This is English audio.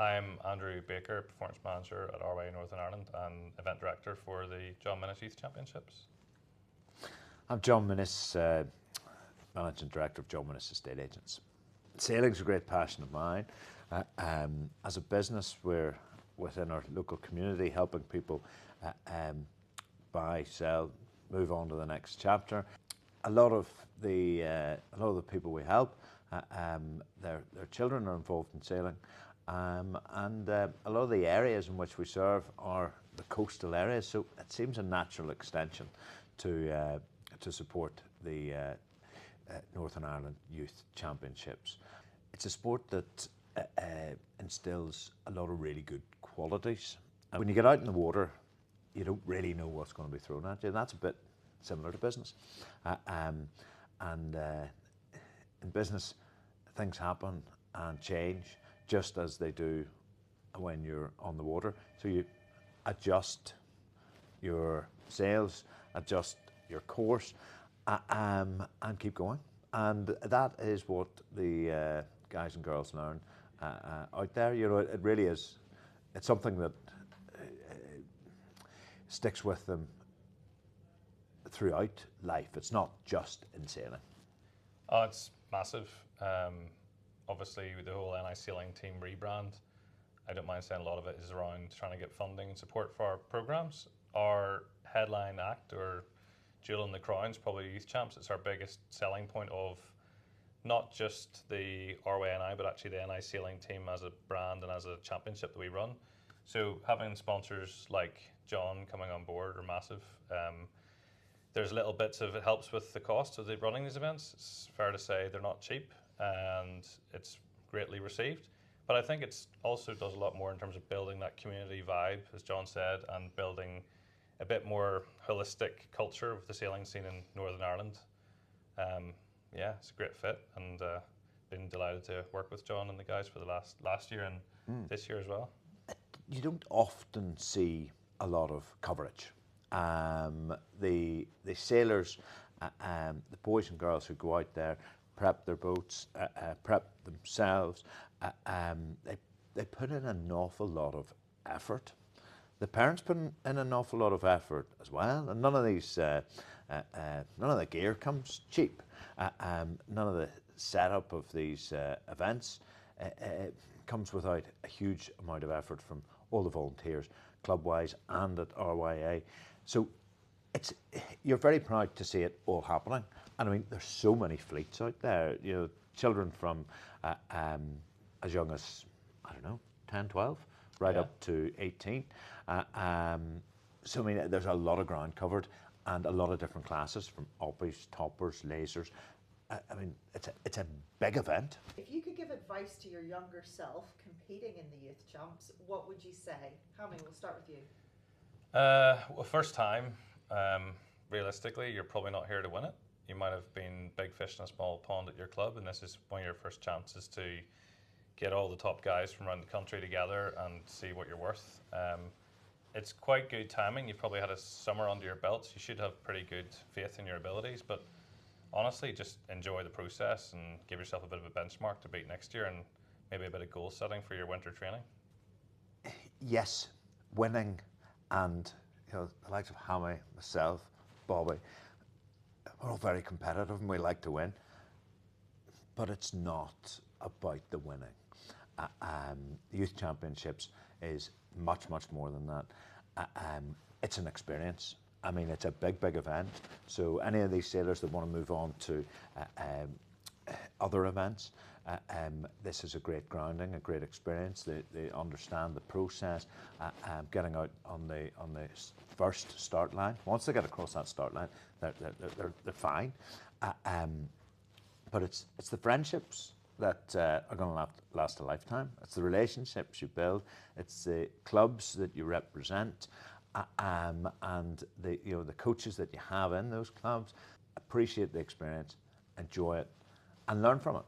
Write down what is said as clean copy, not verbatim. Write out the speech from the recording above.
I'm Andrew Baker, Performance Manager at RYA Northern Ireland and Event Director for the Minnis Youth Championships. I'm John Minnis, Managing Director of Minnis Estate Agents. Sailing's a great passion of mine. As a business, we're within our local community helping people buy, sell, move on to the next chapter. A lot of the people we help, their children are involved in sailing, and a lot of the areas in which we serve are the coastal areas. So it seems a natural extension to support the Northern Ireland Youth Championships. It's a sport that instills a lot of really good qualities. And when you get out in the water, you don't really know what's going to be thrown at you. And that's a bit similar to business. In business, things happen and change just as they do when you're on the water. So you adjust your sails, adjust your course, and keep going. And that is what the guys and girls learn out there. You know, it really is. It's something that sticks with them throughout life. It's not just in sailing. Oh, it's massive. Obviously, the whole NI Sailing team rebrand, I don't mind saying a lot of it is around trying to get funding and support for our programs. Our headline act, or Jewel in the Crown, is probably Youth Champs. It's our biggest selling point of not just the RYA NI, but actually the NI Sailing team as a brand and as a championship that we run. So having sponsors like John coming on board are massive. There's little bits of it helps with the cost of running these events. It's fair to say they're not cheap, and it's greatly received. But I think it's also does a lot more in terms of building that community vibe, as John said, and building a bit more holistic culture of the sailing scene in Northern Ireland. Yeah, it's a great fit, and been delighted to work with John and the guys for the last year and this year as well. You don't often see a lot of coverage. The sailors, the boys and girls who go out there, prep their boats, prep themselves, they put in an awful lot of effort. The parents put in an awful lot of effort as well, and none of the gear comes cheap. None of the setup of these events comes without a huge amount of effort from all the volunteers, club-wise and at RYA. So you're very proud to see it all happening. And I mean, there's so many fleets out there, you know, children from as young as, I don't know, 10, 12, right up to 18. So I mean, there's a lot of ground covered and a lot of different classes, from oppies, toppers, lasers. I mean, it's a big event. If you could give advice to your younger self competing in the Youth Champs, what would you say? Hami, we'll start with you. Well, first time, realistically, you're probably not here to win it. You might have been big fish in a small pond at your club, and this is one of your first chances to get all the top guys from around the country together and see what you're worth. It's quite good timing. You've probably had a summer under your belts. You should have pretty good faith in your abilities, but honestly, just enjoy the process and give yourself a bit of a benchmark to beat next year, and maybe a bit of goal setting for your winter training. Yes, winning, and you know, the likes of Hami, myself, Bobby, we're all very competitive and we like to win, but it's not about the winning. The Youth Championships is much, much more than that. It's an experience. I mean, it's a big, big event. So any of these sailors that want to move on to other events, this is a great grounding, a great experience. They understand the process, getting out on the first start line. Once they get across that start line, they're fine. But it's the friendships that are going to last a lifetime. It's the relationships you build. It's the clubs that you represent, and the coaches that you have in those clubs. Appreciate the experience, enjoy it, and learn from it.